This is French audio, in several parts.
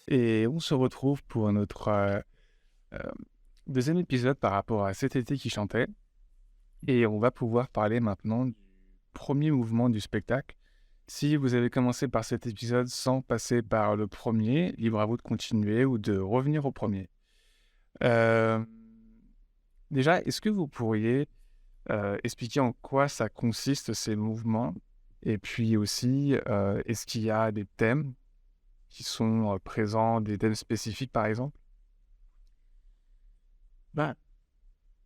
Et on se retrouve pour notre deuxième épisode par rapport à cet été qui chantait. Et on va pouvoir parler maintenant du premier mouvement du spectacle. Si vous avez commencé par cet épisode sans passer par le premier, libre à vous de continuer ou de revenir au premier. Déjà, est-ce que vous pourriez expliquer en quoi ça consiste ces mouvements? Et puis aussi, est-ce qu'il y a des thèmes qui sont présents, des thèmes spécifiques par exemple? Ben,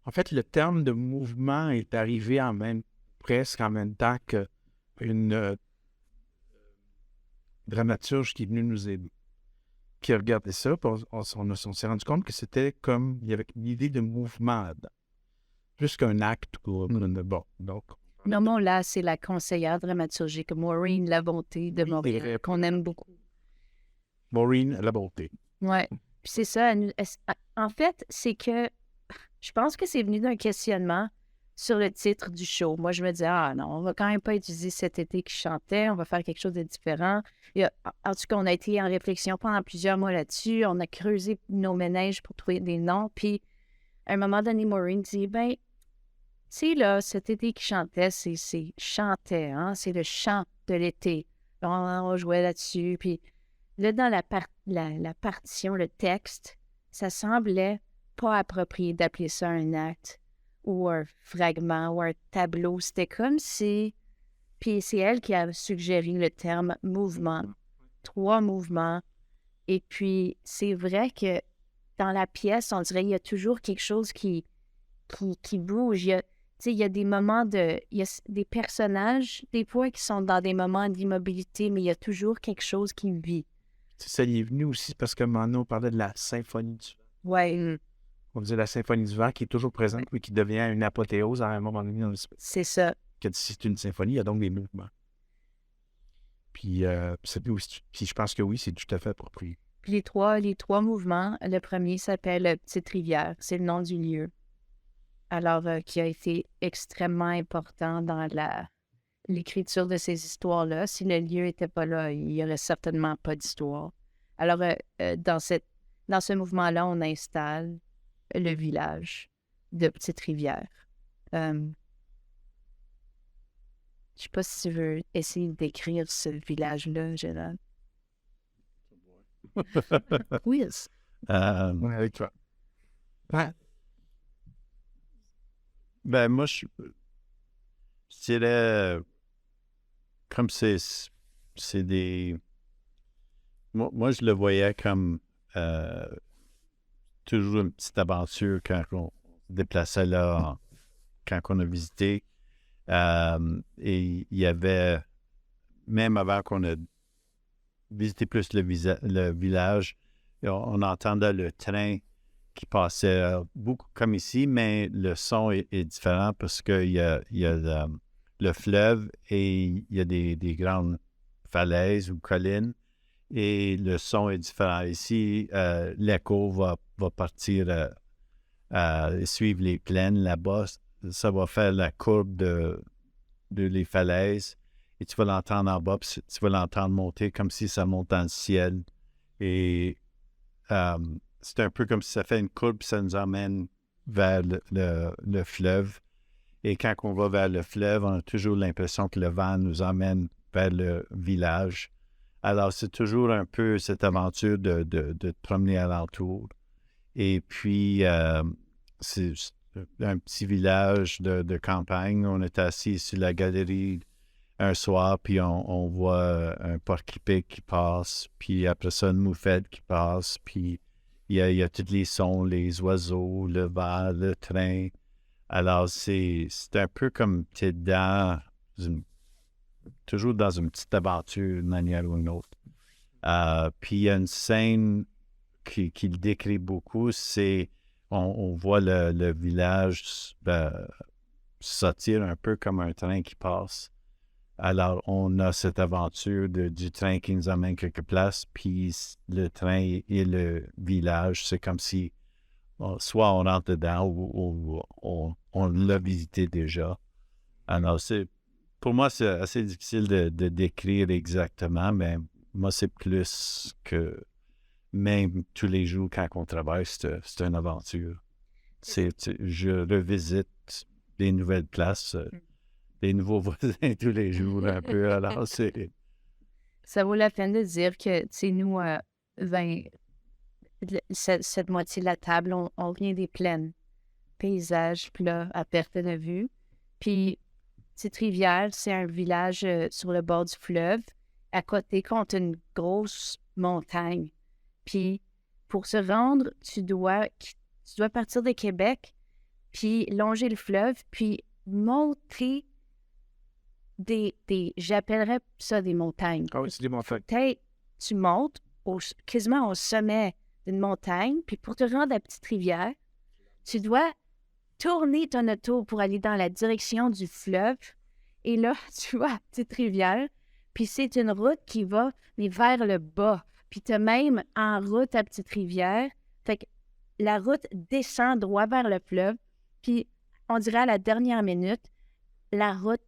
en fait, le terme de mouvement est arrivé presque en même temps qu'une dramaturge qui est venue nous aider, qui a regardé ça, puis on s'est rendu compte que c'était comme, il y avait une idée de mouvement là-dedans. Plus qu'un acte, bon, donc... Nommons-la, c'est la conseillère dramaturgique, Maureen Labonté de Montréal, qu'on aime beaucoup. Maureen Labonté. Oui, puis c'est ça. En fait, c'est que je pense que c'est venu d'un questionnement sur le titre du show. Moi, je me disais, non, on va quand même pas utiliser cet été qui chantait, on va faire quelque chose de différent. En tout cas, on a été en réflexion pendant plusieurs mois là-dessus, on a creusé nos méninges pour trouver des noms, puis à un moment donné, Maureen dit, tu sais, là, cet été qui chantait, c'est chantait, hein? C'est le chant de l'été. On jouait là-dessus, puis là, dans la partition, le texte, ça semblait pas approprié d'appeler ça un acte ou un fragment ou un tableau. C'était comme si... Puis c'est elle qui a suggéré le terme mouvement. 3 mouvements. Et puis, c'est vrai que dans la pièce, on dirait qu'il y a toujours quelque chose qui bouge. Il y a des moments il y a des personnages, des fois, qui sont dans des moments d'immobilité, mais il y a toujours quelque chose qui vit. Ça y est venu aussi parce que Mano parlait de la symphonie du vent. Oui. On disait la symphonie du vent qui est toujours présente, mais qui devient une apothéose à un moment donné dans le spectacle. C'est ça. Que c'est une symphonie, il y a donc des mouvements. Puis, puis je pense que oui, c'est tout à fait approprié. Puis les trois mouvements, le premier s'appelle Petite Rivière, c'est le nom du lieu. Alors, qui a été extrêmement important dans l'écriture de ces histoires-là. Si le lieu n'était pas là, il n'y aurait certainement pas d'histoire. Alors, dans ce mouvement-là, on installe le village de Petite Rivière. Je ne sais pas si tu veux essayer de décrire ce village-là, Gérald. Oui. On est avec toi. Ben moi, je dirais, comme c'est des... Moi, je le voyais comme toujours une petite aventure quand on se déplaçait là, quand on a visité. Et il y avait, même avant qu'on ait visité plus le village, on entendait le train qui passait beaucoup comme ici, mais le son est différent parce qu'il y a le fleuve et il y a des grandes falaises ou collines et le son est différent. Ici, l'écho va partir suivre les plaines là-bas. Ça va faire la courbe de les falaises et tu vas l'entendre en bas, puis tu vas l'entendre monter comme si ça monte dans le ciel. Et c'est un peu comme si ça fait une courbe, puis ça nous emmène vers le fleuve. Et quand on va vers le fleuve, on a toujours l'impression que le vent nous emmène vers le village. Alors, c'est toujours un peu cette aventure de te promener alentour. Et puis, c'est un petit village de campagne. On est assis sur la galerie un soir, puis on voit un porc-épic qui passe, puis après ça, une moufette qui passe, puis il y a tous les sons, les oiseaux, le vent, le train. Alors, c'est un peu comme tu es toujours dans une petite aventure d'une manière ou une autre. Puis il y a une scène qui le décrit beaucoup, c'est on voit le village sortir un peu comme un train qui passe. Alors, on a cette aventure du train qui nous amène quelque place, puis le train et le village, c'est comme si soit on rentre dedans ou on l'a visité déjà. Alors, c'est Pour moi, c'est assez difficile de décrire exactement, mais moi, c'est plus que même tous les jours quand on travaille, c'est une aventure. Je revisite des nouvelles places, des nouveaux voisins tous les jours un peu. Alors, c'est... Ça vaut la peine de dire que, tu sais, nous, cette moitié de la table, on vient des plaines, paysages plats à perte de vue. Puis, Petite-Rivière, c'est un village sur le bord du fleuve. À côté, compte une grosse montagne. Puis, pour se rendre, tu dois partir de Québec, puis longer le fleuve, puis monter j'appellerais ça des montagnes. Ah oui, c'est des montagnes. Tu montes quasiment au sommet d'une montagne, puis pour te rendre à Petite-Rivière, tu dois tourner ton auto pour aller dans la direction du fleuve. Et là, tu vas à Petite-Rivière, puis c'est une route qui va mais vers le bas. Puis tu as même en route à Petite-Rivière, fait que la route descend droit vers le fleuve, puis on dirait à la dernière minute, la route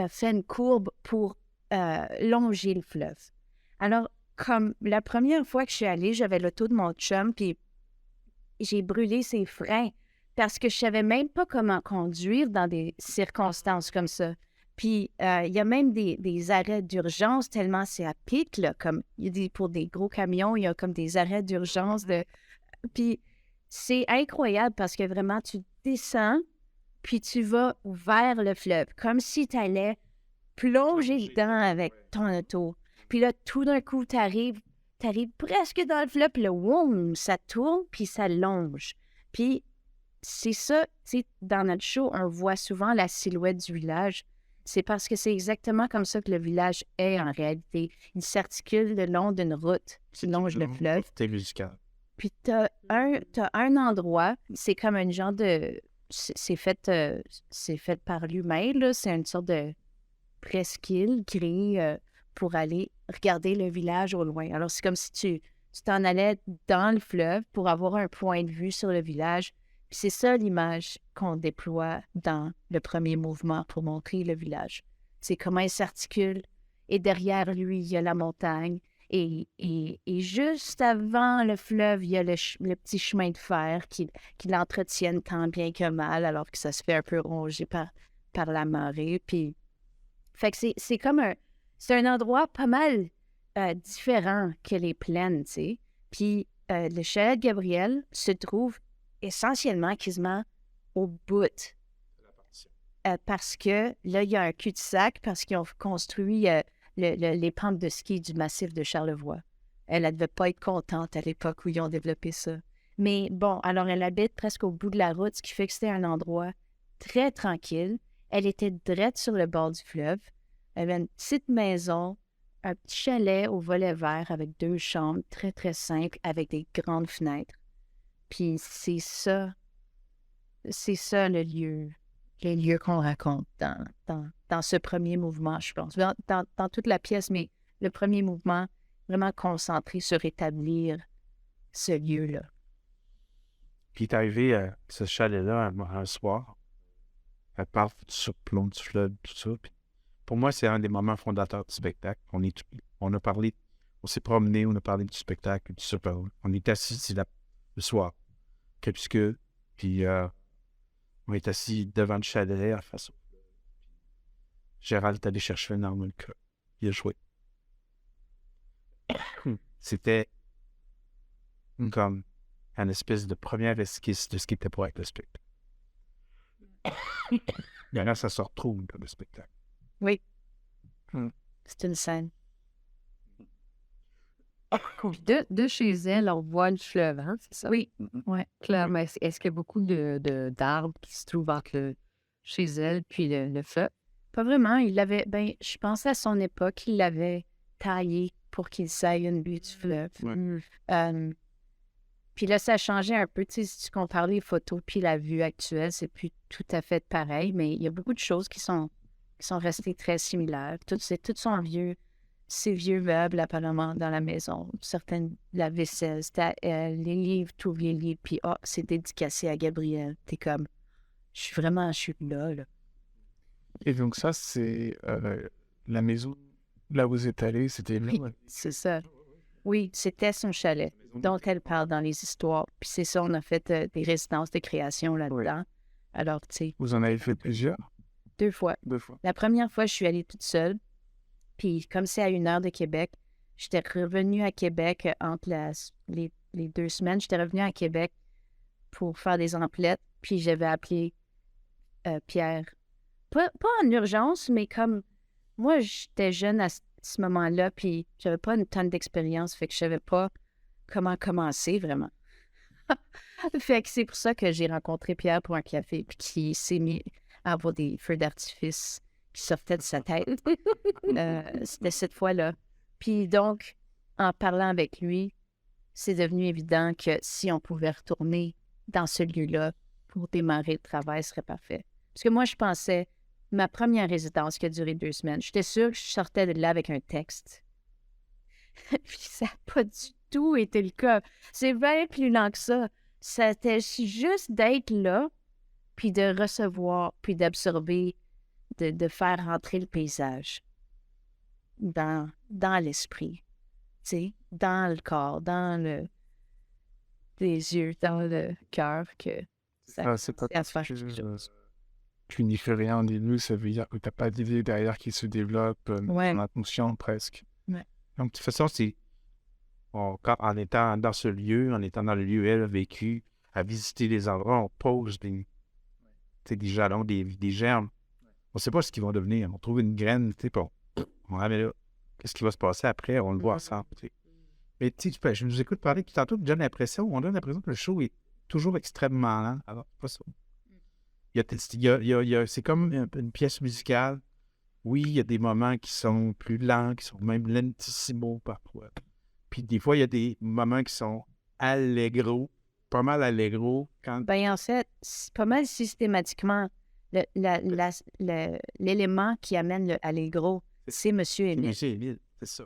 fait une courbe pour longer le fleuve. Alors, comme la première fois que je suis allée, j'avais l'auto de mon chum, puis j'ai brûlé ses freins parce que je savais même pas comment conduire dans des circonstances comme ça. Puis, il y a même des arrêts d'urgence tellement c'est à pic, là, comme il dit pour des gros camions, il y a comme des arrêts d'urgence. Puis, c'est incroyable parce que vraiment, tu descends, puis tu vas vers le fleuve, comme si tu allais plonger dedans avec ton auto. Puis là, tout d'un coup, tu arrives presque dans le fleuve, puis là, woum, ça tourne, puis ça longe. Puis c'est ça, tu sais, dans notre show, on voit souvent la silhouette du village. C'est parce que c'est exactement comme ça que le village est en réalité. Il s'articule le long d'une route qui longe le fleuve. C'est musical. Puis t'as un endroit, c'est comme un genre de... C'est fait par l'humain, là. C'est une sorte de presqu'île créée pour aller regarder le village au loin. Alors, c'est comme si tu t'en allais dans le fleuve pour avoir un point de vue sur le village. Puis c'est ça l'image qu'on déploie dans le premier mouvement pour montrer le village. C'est comment il s'articule. Et derrière lui, il y a la montagne. Et juste avant le fleuve, il y a le petit chemin de fer qui l'entretiennent tant bien que mal, alors que ça se fait un peu ronger par la marée. Puis, fait que c'est comme c'est un endroit pas mal différent que les plaines, tu sais. Puis, le chalet de Gabriel se trouve essentiellement, quasiment au bout. Parce que là, il y a un cul-de-sac parce qu'ils ont construit les pentes de ski du massif de Charlevoix. Elle ne devait pas être contente à l'époque où ils ont développé ça. Mais bon, alors elle habite presque au bout de la route, ce qui fait que c'était un endroit très tranquille. Elle était direct sur le bord du fleuve. Elle avait une petite maison, un petit chalet au volet vert avec 2 chambres, très, très simple, avec des grandes fenêtres. Puis c'est ça le lieu qu'on raconte dans ce premier mouvement, je pense. Dans toute la pièce, mais le premier mouvement, vraiment concentré sur établir ce lieu-là. Puis t'es arrivé à ce chalet-là un soir. Elle parle sur le long du fleuve, tout ça. Puis pour moi, c'est un des moments fondateurs du spectacle. On a parlé, on s'est promené, on a parlé du spectacle, tout ça. On est assis ici le soir, crépuscule, puis on est assis devant le chalet en face au fleuve. Gérald est allé chercher un harmonica. Il a joué. C'était comme une espèce de première esquisse de ce qui était pour être le spectacle. Et là, ça se retrouve comme le spectacle. Oui. C'est une scène. Puis de chez elle, on voit le fleuve, hein, c'est ça? Oui, ouais. Clairement. Est-ce qu'il y a beaucoup d'arbres qui se trouvent entre chez elle puis le fleuve? Pas vraiment. Je pense à son époque, il l'avait taillé pour qu'il s'aille une vue du fleuve. Ouais. Puis là, ça a changé un peu. Tu sais, si tu compares les photos puis la vue actuelle, c'est plus tout à fait pareil, mais il y a beaucoup de choses qui sont restées très similaires. Tout son ces vieux meubles apparemment dans la maison, certaines, la vaisselle, c'était les livres, tous les livres, puis c'est dédicacé à Gabriel. T'es comme, je suis là. Et donc ça, c'est la maison là où vous êtes allé, c'était là. Oui, Ouais. c'est ça. Oui, c'était son chalet dont elle parle dans les histoires. Puis c'est ça, on a fait des résidences de création là-dedans. Alors, tu sais, Vous en avez fait plusieurs? 2 fois. 2 fois. La première fois, je suis allée toute seule. Puis comme c'est à 1 heure de Québec, j'étais revenue à Québec entre les 2 semaines. J'étais revenue à Québec pour faire des emplettes. Puis j'avais appelé Pierre. Pas en urgence, mais comme moi, j'étais jeune à ce moment-là, puis j'avais pas une tonne d'expérience, fait que je savais pas comment commencer vraiment. Fait que c'est pour ça que j'ai rencontré Pierre pour un café, puis qui s'est mis à avoir des feux d'artifice qui sortaient de sa tête. C'était cette fois-là. Puis donc, en parlant avec lui, c'est devenu évident que si on pouvait retourner dans ce lieu-là pour démarrer le travail, ce serait parfait. Parce que moi, je pensais, ma première résidence qui a duré 2 semaines, j'étais sûre que je sortais de là avec un texte. Puis ça n'a pas du tout été le cas. C'est bien plus lent que ça. C'était juste d'être là, puis de recevoir, puis d'absorber, de faire rentrer le paysage dans l'esprit, tu sais, dans le corps, dans les yeux, dans le cœur, que ça C'est pas à se faire parce quelque chose. tu n'y fais rien au début, ça veut dire que tu n'as pas d'idée derrière qui se développe, Ouais. ton inconscient presque. Donc, de toute façon, en étant dans ce lieu, en étant dans le lieu où elle a vécu, à visiter les endroits, on pose des jalons, des germes. On ne sait pas ce qu'ils vont devenir. On trouve une graine, tu sais, puis on la met là. Qu'est-ce qui va se passer après? On le voit ensemble, tu sais. Mais tu sais, je nous écoute parler, puis tantôt, on donne l'impression que le show est toujours extrêmement lent. Alors, c'est pas ça. C'est comme une pièce musicale. Oui, il y a des moments qui sont plus lents, qui sont même lentissimo parfois. Puis des fois, il y a des moments qui sont allegro, pas mal allegro. Ben, en fait, c'est pas mal systématiquement l'élément qui amène le allegro, c'est Monsieur Émile. Monsieur Émile, c'est ça.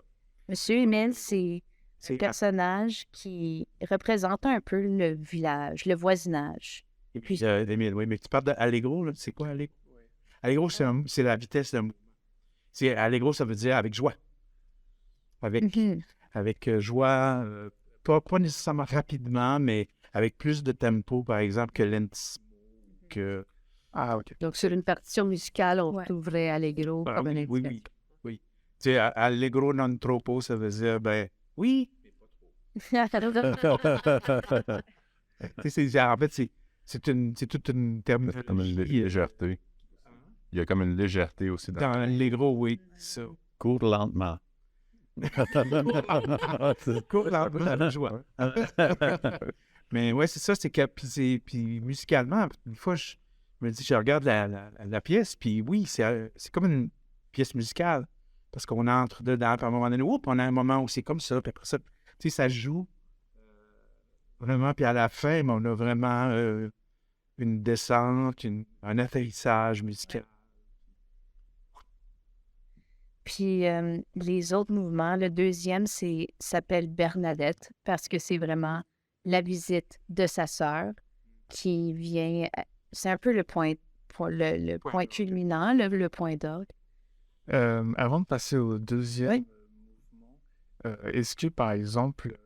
Monsieur Émile, c'est un C'est personnage qui représente un peu le village, le voisinage. Et puis, Émile, oui, mais tu parles d'allegro, là, c'est quoi allegro? Allegro, c'est la vitesse de mouvement. Allegro, ça veut dire avec joie. Avec joie, pas nécessairement rapidement, mais avec plus de tempo, par exemple, que lentissimo. Ah, ok. Donc, sur une partition musicale, on Ouais. trouverait Allegro Ah, comme un oui, indicateur. oui. Tu sais, allegro non troppo, ça veut dire, ben, oui. Tu sais, en fait, c'est toute une terminologie. Comme une légèreté. Il y a comme une légèreté aussi dans Dans l'allegro, oui, ça. Cours lentement. Cours la joie. Mais ouais, c'est ça, c'est que puis musicalement, une fois, je me dis, je regarde la pièce, puis oui, c'est comme une pièce musicale, parce qu'on entre dedans, puis à un moment donné, on a un moment où c'est comme ça, puis après ça, tu sais, ça joue vraiment, puis à la fin, on a vraiment une descente, un atterrissage musical. Puis les autres mouvements, le deuxième, s'appelle Bernadette parce que c'est vraiment la visite de sa sœur qui vient. C'est un peu le point culminant, le point d'orgue. Avant de passer au deuxième Oui. mouvement, est-ce que, par exemple,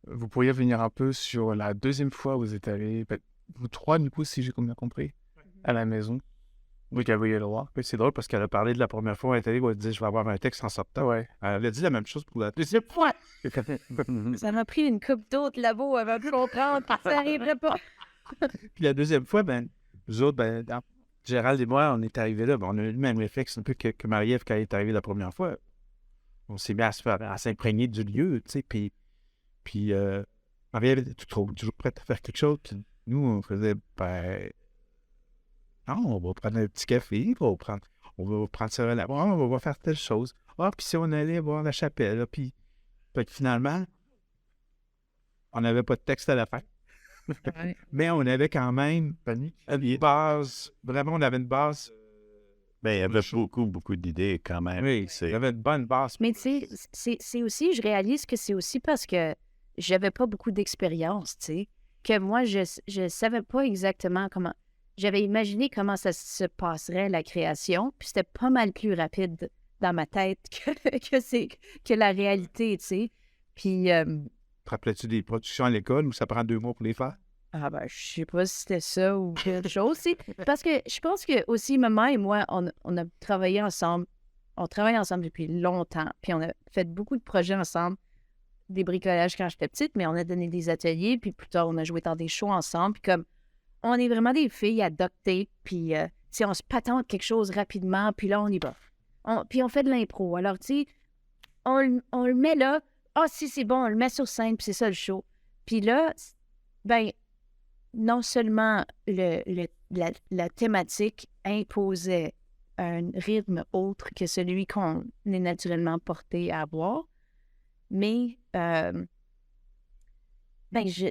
vous pourriez venir un peu sur la deuxième fois où vous êtes allés, vous trois, du coup, si j'ai bien compris, à la maison, vous qui avez le droit. Oui, c'est drôle parce qu'elle a parlé de la première fois, elle est allée, elle a dit, je vais avoir un texte en septembre. Ouais. Elle a dit la même chose pour la deuxième fois. Ça m'a pris une coupe d'autres là-bas avant de comprendre que ça n'arriverait pas. Puis la deuxième fois, nous autres, Gérald et moi, on est arrivés là, on a eu le même réflexe un peu que Marie-Ève quand elle est arrivée la première fois. On s'est mis à s'imprégner du lieu, tu sais, puis Marie-Ève était toujours prête à faire quelque chose, puis nous, on faisait, non, on va prendre un petit café, on va prendre ça là-bas, on va faire telle chose. Ah, puis si on allait voir la chapelle, là, puis fait que finalement, on n'avait pas de texte à la fin. Ouais. Mais on avait quand même une base, vraiment, on avait une base. Ben, il y avait beaucoup d'idées quand même. Oui, il y avait une bonne base. Mais tu sais, c'est aussi, je réalise que c'est aussi parce que j'avais pas beaucoup d'expérience, tu sais, que moi, je savais pas exactement comment. j'avais imaginé comment ça se passerait, la création, puis c'était pas mal plus rapide dans ma tête que la réalité, tu sais. Puis, Te rappelais-tu des productions à l'école où ça prend 2 mois pour les faire? je sais pas si c'était ça ou quelque chose, tu sais. Parce que je pense que aussi, maman et moi, on a travaillé ensemble. On travaille ensemble depuis longtemps, puis on a fait beaucoup de projets ensemble, des bricolages quand j'étais petite, mais on a donné des ateliers, puis plus tard, on a joué dans des shows ensemble, puis comme, on est vraiment des filles à duct tape, puis, tu sais, on se patente quelque chose rapidement, puis là, on y va. Puis on fait de l'impro. Alors, tu sais, on le met là, si, c'est bon, on le met sur scène, puis c'est ça le show. Puis là, ben, non seulement la thématique imposait un rythme autre que celui qu'on est naturellement porté à avoir, mais je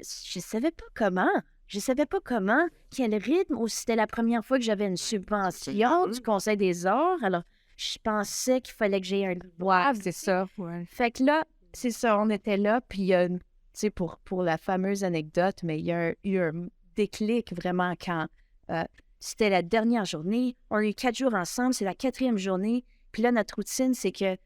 savais pas comment. Je savais pas comment, quel rythme, ou si c'était la première fois que j'avais une subvention du Conseil des arts. Alors, je pensais qu'il fallait que j'aie un droit. C'est ça, ouais. Fait que là, c'est ça, on était là, puis tu sais, pour la fameuse anecdote, mais il y a eu un déclic vraiment quand c'était la dernière journée. On a eu 4 jours ensemble, c'est la 4e journée. Puis là, notre routine, c'est que,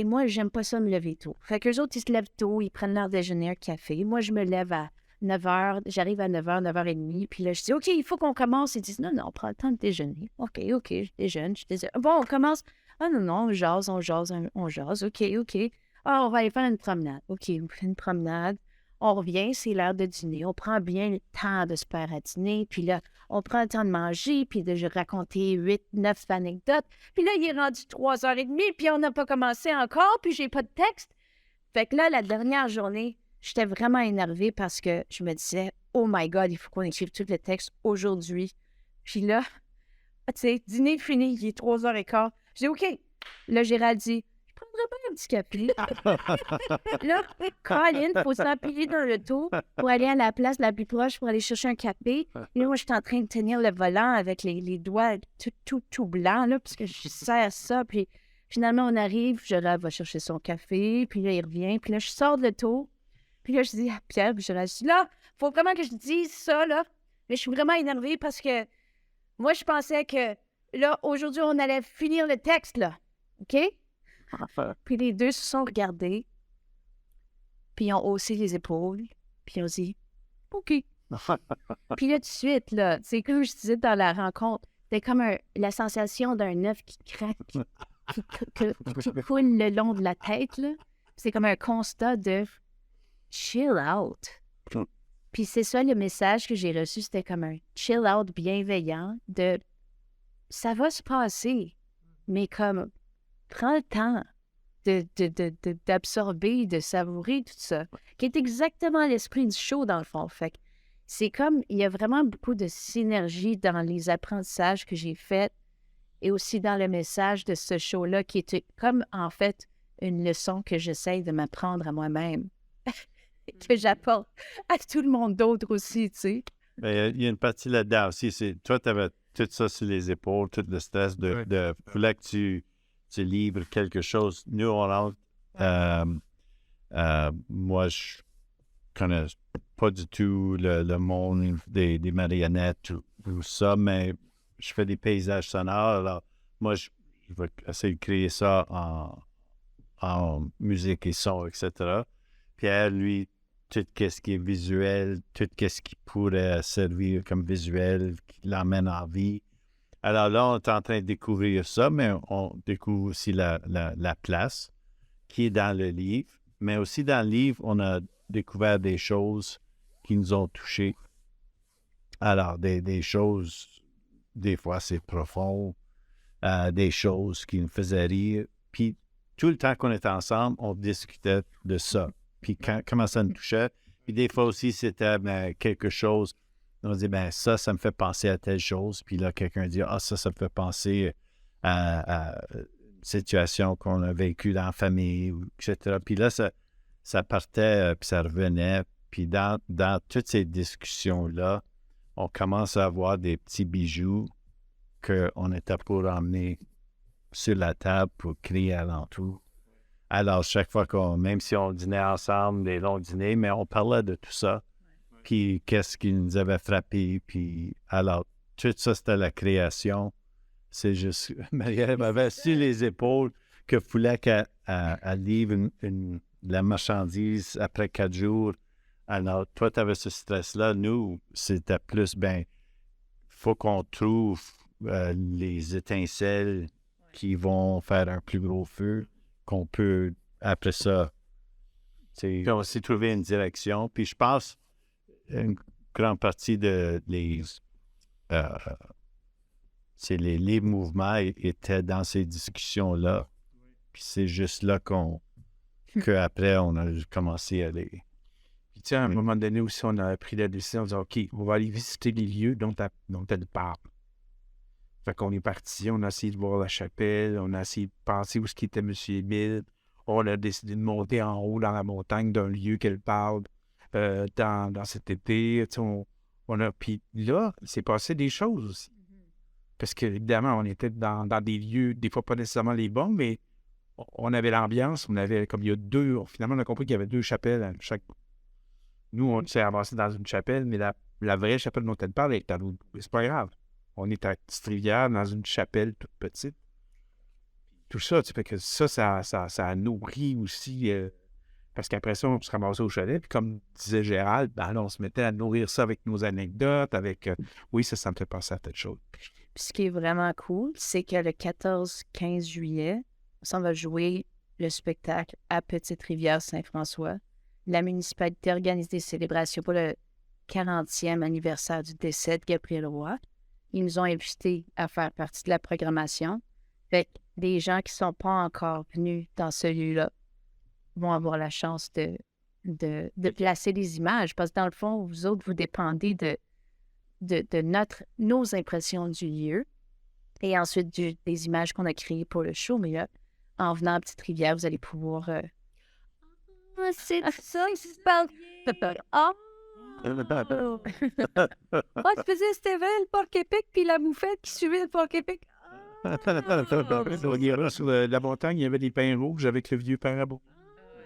moi, j'aime pas ça me lever tôt. Fait qu'eux autres, ils se lèvent tôt, ils prennent leur déjeuner, un café. Moi, je me lève à 9h, j'arrive à 9h, 9h30. Puis là, je dis, OK, il faut qu'on commence. Ils disent, non, on prend le temps de déjeuner. OK, je déjeune. Je dis, bon, on commence. Ah non, on jase. OK. Ah, on va aller faire une promenade. OK, on fait une promenade. On revient, c'est l'heure de dîner. On prend bien le temps de se faire à dîner. Puis là, on prend le temps de manger, puis de raconter 8, 9 anecdotes. Puis là, il est rendu 3h30, puis on n'a pas commencé encore, puis j'ai pas de texte. Fait que là, la dernière journée, j'étais vraiment énervée parce que je me disais, oh my God, il faut qu'on écrive tout le texte aujourd'hui. Puis là, tu sais, dîner fini, il est 3h15. Je dis, OK. Là, Gérald dit, je prendrais pas un petit café. Là, Colin, il faut s'empiler dans le tour pour aller à la place la plus proche pour aller chercher un café. Et là, moi, je suis en train de tenir le volant avec les doigts tout blancs, là, parce que je serre ça. Puis finalement, on arrive, Gérald va chercher son café, puis là, il revient. Puis là, je sors de l'auto. Puis là, je dis à Pierre, puis Gérald, je dis, là, il faut vraiment que je dise ça, là. Mais je suis vraiment énervée parce que moi, je pensais que, là, aujourd'hui, on allait finir le texte, là. OK? Puis les deux se sont regardés, puis ils ont haussé les épaules, puis ils ont dit « OK ». Puis là, tout de suite, là, c'est comme je disais dans la rencontre, c'était comme la sensation d'un œuf qui craque, qui coule le long de la tête, là. C'est comme un constat de « chill out ». Puis c'est ça le message que j'ai reçu, c'était comme un chill out bienveillant de « ça va se passer », mais comme « prends le temps ». D'absorber, de savourer tout ça, qui est exactement l'esprit du show, dans le fond. Fait que c'est comme, il y a vraiment beaucoup de synergie dans les apprentissages que j'ai faits et aussi dans le message de ce show-là, qui était comme, en fait, une leçon que j'essaye de m'apprendre à moi-même, que j'apporte à tout le monde d'autre aussi, tu sais. Bien, il y a une partie là-dedans aussi. Toi, tu avais tout ça sur les épaules, tout le stress fallait que tu livres quelque chose. Nous, on rentre. Moi, je connais pas du tout le monde des marionnettes, tout ça, mais je fais des paysages sonores. Alors, moi, je vais essayer de créer ça en musique et son, etc. Pierre, lui, tout ce qui est visuel, tout ce qui pourrait servir comme visuel, qui l'emmène en vie. Alors là, on est en train de découvrir ça, mais on découvre aussi la place qui est dans le livre. Mais aussi dans le livre, on a découvert des choses qui nous ont touchés. Alors, des choses, des fois, c'est profond, des choses qui nous faisaient rire. Puis, tout le temps qu'on était ensemble, on discutait de ça. Puis, comment ça nous touchait. Puis, des fois aussi, c'était quelque chose. On dit, ça me fait penser à telle chose. Puis là, quelqu'un dit, ça me fait penser à une situation qu'on a vécue dans la famille, etc. Puis là, ça partait, puis ça revenait. Puis dans toutes ces discussions-là, on commence à avoir des petits bijoux qu'on était pour emmener sur la table pour crier alentour. Alors, chaque fois même si on dînait ensemble, des longs dîners, mais on parlait de tout ça. Puis qu'est-ce qui nous avait frappé. Puis alors, tout ça, c'était la création. C'est juste, Marie-Ève avait sur les épaules que fallait qu'elle livre la marchandise après 4 jours. Alors, toi, tu avais ce stress-là. Nous, c'était plus, faut qu'on trouve les étincelles qui vont faire un plus gros feu, qu'on peut, après ça, puis on s'est trouvé une direction. Puis je pense, une grande partie les mouvements étaient dans ces discussions-là. Puis c'est juste là qu'après, on a commencé à aller. Puis, tu sais, à un moment donné aussi, on a pris la décision de dire, OK, on va aller visiter les lieux dont elle parle. Fait qu'on est parti, on a essayé de voir la chapelle, on a essayé de penser où était M. Émile. On a décidé de monter en haut dans la montagne d'un lieu qu'elle parle dans cet été. Tu sais, puis là, il s'est passé des choses aussi. Parce qu'évidemment, on était dans des lieux, des fois pas nécessairement les bons, mais on avait l'ambiance, on avait comme il y a finalement, on a compris qu'il y avait 2 chapelles à chaque. Nous, on s'est avancé dans une chapelle, mais la vraie chapelle dont elle parle est à l'autre bout. C'est pas grave. On est à Petite-Rivière, dans une chapelle toute petite. Tout ça, tu sais, que ça a nourri aussi. Parce qu'après ça, on se ramassait au chalet. Puis comme disait Gérald, là, on se mettait à nourrir ça avec nos anecdotes, avec. Oui, ça me fait penser à telle chose. Puis ce qui est vraiment cool, c'est que le 14-15 juillet, on va jouer le spectacle à Petite-Rivière-Saint-François. La municipalité organise des célébrations pour le 40e anniversaire du décès de Gabriel Roy. Ils nous ont invités à faire partie de la programmation. Fait que des gens qui ne sont pas encore venus dans ce lieu-là vont avoir la chance de placer des images. Parce que dans le fond, vous autres, vous dépendez de nos impressions du lieu et ensuite des images qu'on a créées pour le show. Mais là, en venant à Petite-Rivière, vous allez pouvoir... c'est ça qui se parle. Ah! Tu faisais Steven, le Port-Québec, puis la moufette qui suivait le Port-Québec. Sur la montagne, il y avait des pins rouges avec le vieux parabo.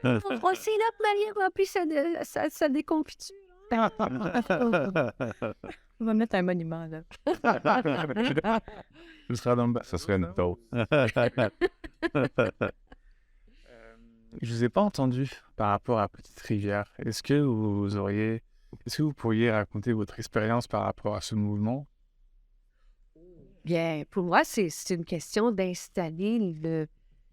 C'est là que Marie a rempli sa déconfiture. On va mettre un monument, là. Ce sera dans le bas. Ça serait une taupe. Je vous ai pas entendu par rapport à Petite-Rivière. Est-ce que vous pourriez raconter votre expérience par rapport à ce mouvement? Bien, pour moi, c'est une question d'installer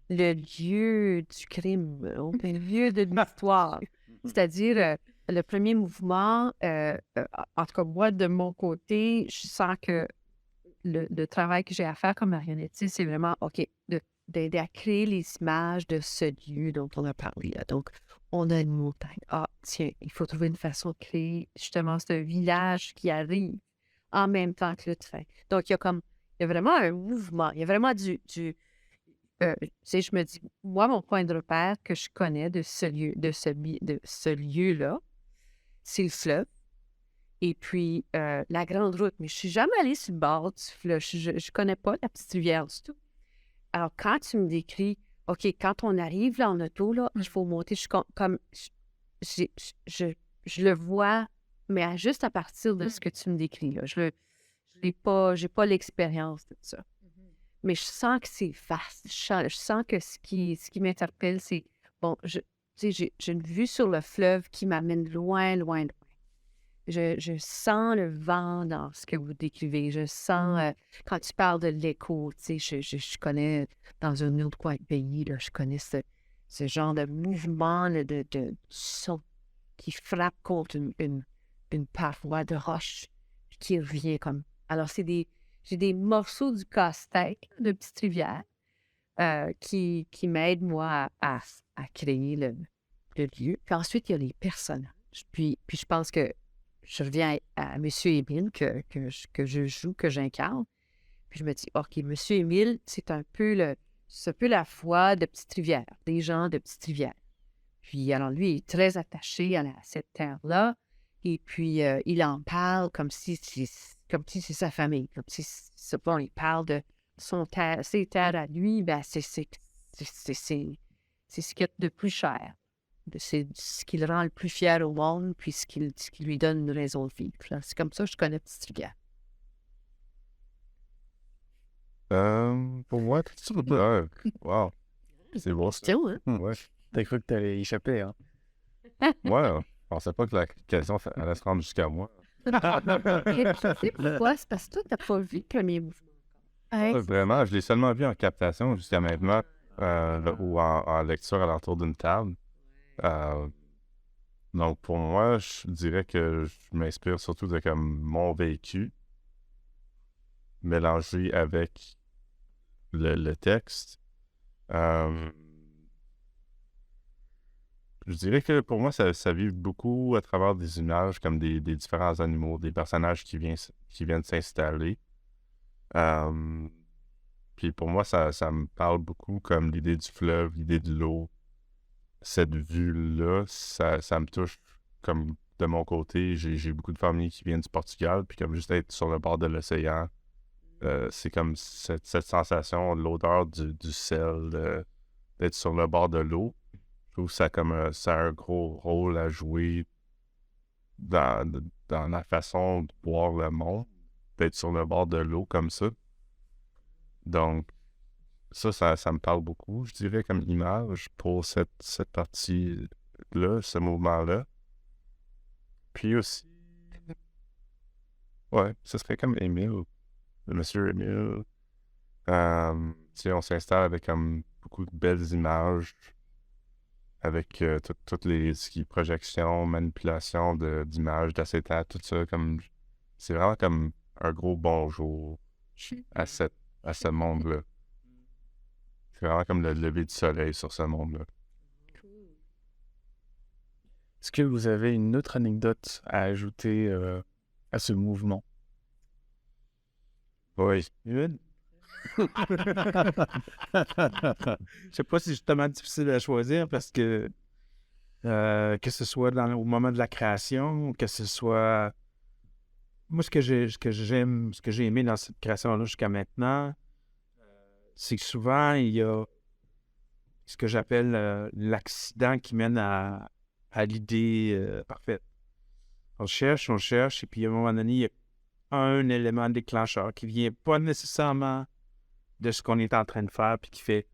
le lieu du crime, le lieu de l'histoire. C'est-à-dire, le premier mouvement, en tout cas, moi, de mon côté, je sens que le travail que j'ai à faire comme marionnettiste, c'est vraiment, OK, d'aider à créer les images de ce lieu dont on a parlé. Là. Donc, on a une montagne. Ah, tiens, il faut trouver une façon de créer justement ce village qui arrive en même temps que le train. Donc, il y a vraiment un mouvement. Il y a vraiment tu sais, je me dis, moi, mon point de repère que je connais de ce lieu-là, c'est le fleuve. Et puis, la grande route. Mais je suis jamais allée sur le bord du fleuve. Je connais pas la petite rivière du tout. Alors, quand tu me décris, OK, quand on arrive là en auto, là, il faut monter, je le vois, mais juste à partir de ce que tu me décris. Là. Je n'ai pas l'expérience de ça. Mais je sens que c'est vaste. Je sens que ce qui m'interpelle, c'est, bon, j'ai une vue sur le fleuve qui m'amène loin, loin, loin. Je sens le vent dans ce que vous décrivez. Je sens, quand tu parles de l'écho, tu sais, je connais, dans un autre coin de pays, là, je connais ce genre de mouvement là, de son qui frappe contre une paroi de roche qui revient comme... Alors, j'ai des morceaux du casse-tête de Petite-Rivière qui m'aident, moi, à créer le lieu. Puis ensuite, il y a les personnages. Puis je pense que je reviens à M. Émile que je joue, que j'incarne. Puis je me dis, OK, M. Émile, c'est un peu la foi de Petite-Rivière, des gens de Petite-Rivière. Puis alors lui, il est très attaché à cette terre-là. Et puis, il en parle comme si c'est sa famille. Comme si, bon, il parle de ses terres à lui, ben c'est ce qu'il y a de plus cher. C'est ce qui le rend le plus fier au monde, puis ce qui lui donne une raison de vivre. C'est comme ça que je connais Petite-Rivière. Pour moi, wow. C'est bon, ça. Still, hein? Ouais. T'as cru que t'allais échapper, hein? Ouais, je pensais pas que la question allait se rendre jusqu'à moi. Et tu sais pourquoi? C'est parce que toi, t'as pas vu le premier mouvement. Vraiment, je l'ai seulement vu en captation jusqu'à maintenant ou en lecture alentour d'une table. Donc, pour moi, je dirais que je m'inspire surtout de comme mon vécu mélangé avec le texte. Je dirais que pour moi, ça vit beaucoup à travers des images comme des différents animaux, des personnages qui viennent s'installer. Puis pour moi, ça me parle beaucoup comme l'idée du fleuve, l'idée de l'eau. Cette vue-là, ça me touche comme de mon côté. J'ai beaucoup de familles qui viennent du Portugal, puis comme juste être sur le bord de l'océan, c'est comme cette sensation, l'odeur du sel, d'être sur le bord de l'eau. Je trouve que ça a un gros rôle à jouer dans la façon de voir le monde, d'être sur le bord de l'eau comme ça. Donc, ça me parle beaucoup, je dirais, comme image pour cette partie-là, ce mouvement-là. Puis aussi, ouais, ce serait comme Émile, le monsieur Émile. Tu sais, on s'installe avec comme beaucoup de belles images, avec toutes les projections, manipulations d'images, d'acétate, tout ça, comme c'est vraiment comme un gros bonjour à ce monde-là. C'est vraiment comme le lever du soleil sur ce monde-là. Est-ce que vous avez une autre anecdote à ajouter à ce mouvement? Oui. Une? Je sais pas si c'est justement difficile à choisir parce que ce soit au moment de la création, que ce soit... Moi, ce que j'ai aimé dans cette création-là jusqu'à maintenant, c'est que souvent, il y a ce que j'appelle l'accident qui mène à l'idée parfaite. On cherche, et puis à un moment donné, il y a un élément déclencheur qui vient pas nécessairement de ce qu'on est en train de faire, puis qui fait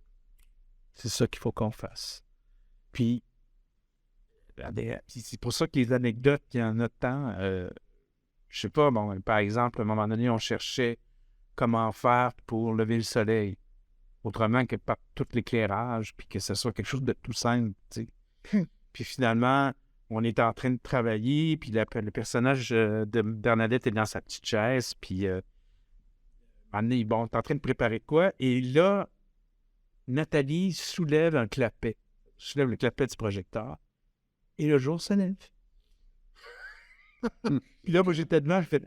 « c'est ça qu'il faut qu'on fasse ». Puis, c'est pour ça que les anecdotes, il y en a tant. Je sais pas, bon, par exemple, à un moment donné, on cherchait comment faire pour lever le soleil, autrement que par tout l'éclairage, puis que ce soit quelque chose de tout simple, tu sais. Puis finalement, on est en train de travailler, puis le personnage de Bernadette est dans sa petite chaise, puis on est en train de préparer quoi, et là, Nathalie soulève le clapet du projecteur, et le jour se lève. Puis là, moi, j'étais devant, je fais...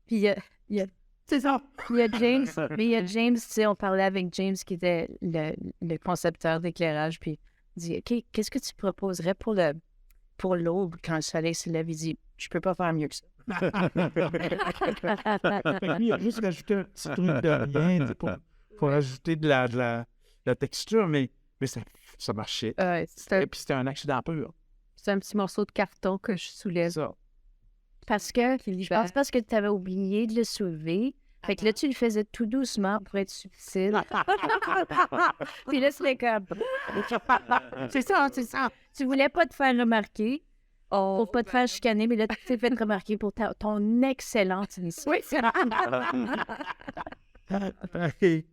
Puis il y a C'est ça. Il y a James, mais il y a James, tu sais, on parlait avec James qui était le concepteur d'éclairage, puis il dit, OK, qu'est-ce que tu proposerais pour l'aube quand le soleil se lève? Il dit, je peux pas faire mieux que ça. Lui, il a juste rajouté un petit truc de rien, tu sais, pour rajouter de la texture, mais ça marchait. Et puis c'était un accident pur. C'est un petit morceau de carton que je soulève. Ça. Parce que, je pense parce que tu avais oublié de le soulever. Fait que là, tu le faisais tout doucement pour être subtil. Puis là, c'était comme... c'est ça. Tu voulais pas te faire remarquer, pour pas te faire chicaner, mais là, tu t'es fait remarquer pour ton excellente émission. Oui, c'est Il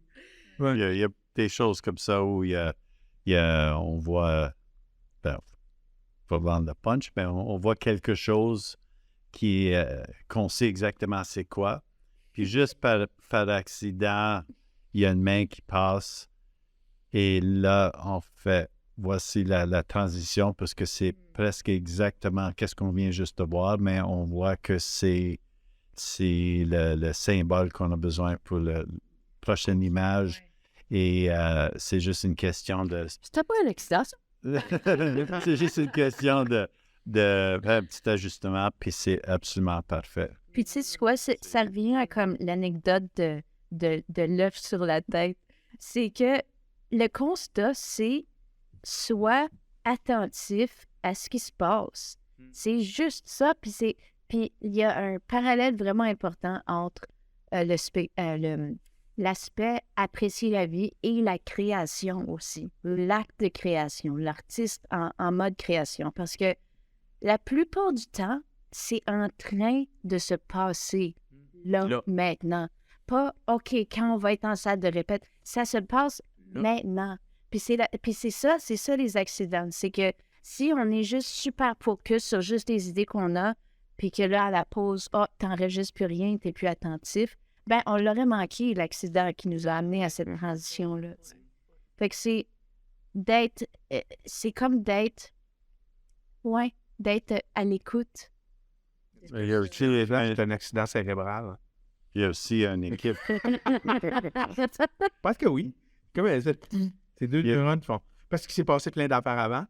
Il y a des choses comme ça où on voit, pas vendre le punch, mais on voit quelque chose qu'on sait exactement c'est quoi. Puis juste par accident, il y a une main qui passe. Et là, on fait, voici la transition, parce que c'est presque exactement qu'est-ce qu'on vient juste de voir, mais on voit que c'est le symbole qu'on a besoin pour la prochaine image. Et c'est juste une question de... C'était pas un accident, ça? c'est juste une question de faire un petit ajustement, puis c'est absolument parfait. Puis tu sais quoi, ça revient à comme l'anecdote de l'œuf sur la tête. C'est que le constat, c'est sois attentif à ce qui se passe. C'est juste ça. Puis il y a un parallèle vraiment important entre l'aspect apprécier la vie et la création aussi. L'acte de création, l'artiste en mode création. Parce que la plupart du temps, c'est en train de se passer là, maintenant. Pas, OK, quand on va être en salle de répète, ça se passe maintenant. Puis c'est ça les accidents. C'est que si on est juste super focus sur juste les idées qu'on a, puis que là, à la pause, t'enregistres plus rien, t'es plus attentif, ben on l'aurait manqué, l'accident qui nous a amené à cette transition-là. Fait que c'est comme d'être à l'écoute. Il y a aussi un accident cérébral. Il y a aussi une équipe. Je pense que oui. Comme c'est deux neurones qui font. Parce qu'il s'est passé plein d'affaires avant.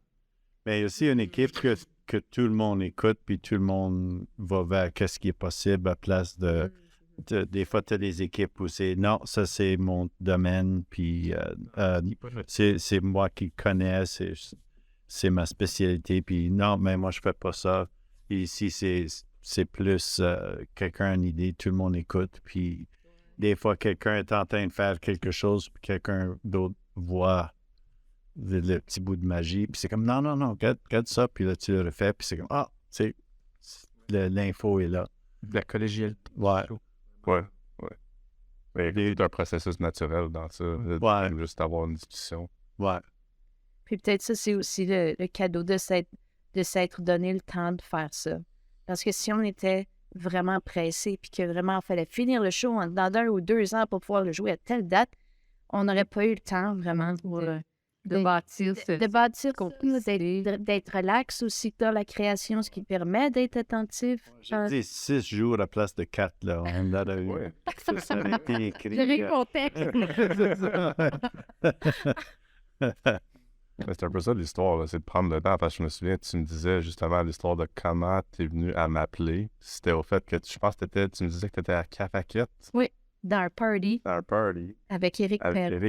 Mais il y a aussi une équipe que tout le monde écoute, puis tout le monde va vers qu'est-ce qui est possible à place de des fois, tu as des équipes où c'est non, ça c'est mon domaine, puis c'est moi qui connais, c'est ma spécialité, puis non, mais moi je fais pas ça. Et ici, c'est plus quelqu'un a une idée, tout le monde écoute, puis des fois, quelqu'un est en train de faire quelque chose, puis quelqu'un d'autre voit le petit bout de magie, puis c'est comme non, regarde ça, puis là tu le refais, puis c'est comme l'info est là. De la collégialité. Ouais. Ouais. Mais il y a tout un processus naturel dans ça. Juste avoir une discussion. Ouais. Puis peut-être ça, c'est aussi le cadeau de s'être donné le temps de faire ça. Parce que si on était vraiment pressé, puis que vraiment il fallait finir le show dans 1 ou 2 ans pour pouvoir le jouer à telle date, on n'aurait pas eu le temps vraiment de bâtir d'être relax aussi dans la création, ce qui permet d'être attentif. Je dis 6 jours à la place de 4, là. On a eu. Ça aurait été écrit. J'ai contexte. C'est un peu ça l'histoire, là, c'est de prendre le temps. Parce que je me souviens, tu me disais justement l'histoire de comment tu es venu à m'appeler. C'était au fait que je pense que tu me disais que tu étais à Cafakette. Oui, dans un party. Avec Éric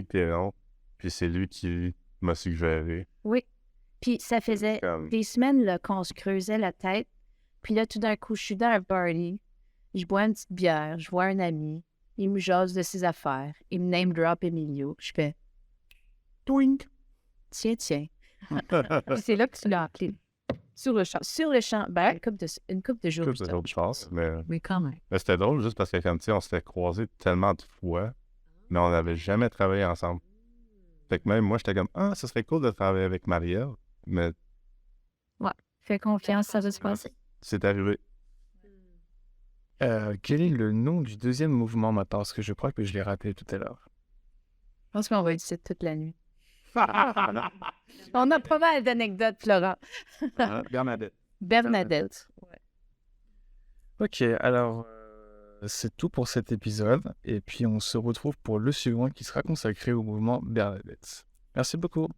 Perron. Puis c'est lui qui m'a suggéré. Oui. Puis ça faisait des semaines là, qu'on se creusait la tête. Puis là, tout d'un coup, je suis dans un party. Je bois une petite bière. Je vois un ami. Il me jase de ses affaires. Il me name drop Emilio. Je fais twink. Tiens. C'est là que tu l'as appelé. Sur le champ. Ben, une couple de jours. Je pense. Mais quand même. Mais c'était drôle juste parce que comme tu sais, on s'était croisés tellement de fois, mais on n'avait jamais travaillé ensemble. Fait que même moi, j'étais comme ce serait cool de travailler avec Marielle, mais. Ouais. Fais confiance, ça va se passer. C'est arrivé. Quel est le nom du deuxième mouvement maintenant? Parce que je crois que je l'ai raté tout à l'heure. Je pense qu'on va être ici toute la nuit. On a pas mal d'anecdotes, Florent. Bernadette. Ouais. Ok, alors c'est tout pour cet épisode. Et puis on se retrouve pour le suivant qui sera consacré au mouvement Bernadette. Merci beaucoup.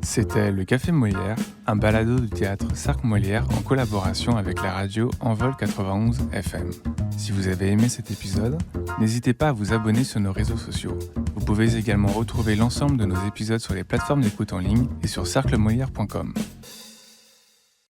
C'était le Café Molière, un balado du théâtre Sarc Molière en collaboration avec la radio Envol 91 FM. Si vous avez aimé cet épisode, n'hésitez pas à vous abonner sur nos réseaux sociaux. Vous pouvez également retrouver l'ensemble de nos épisodes sur les plateformes d'écoute en ligne et sur cerclemolière.com.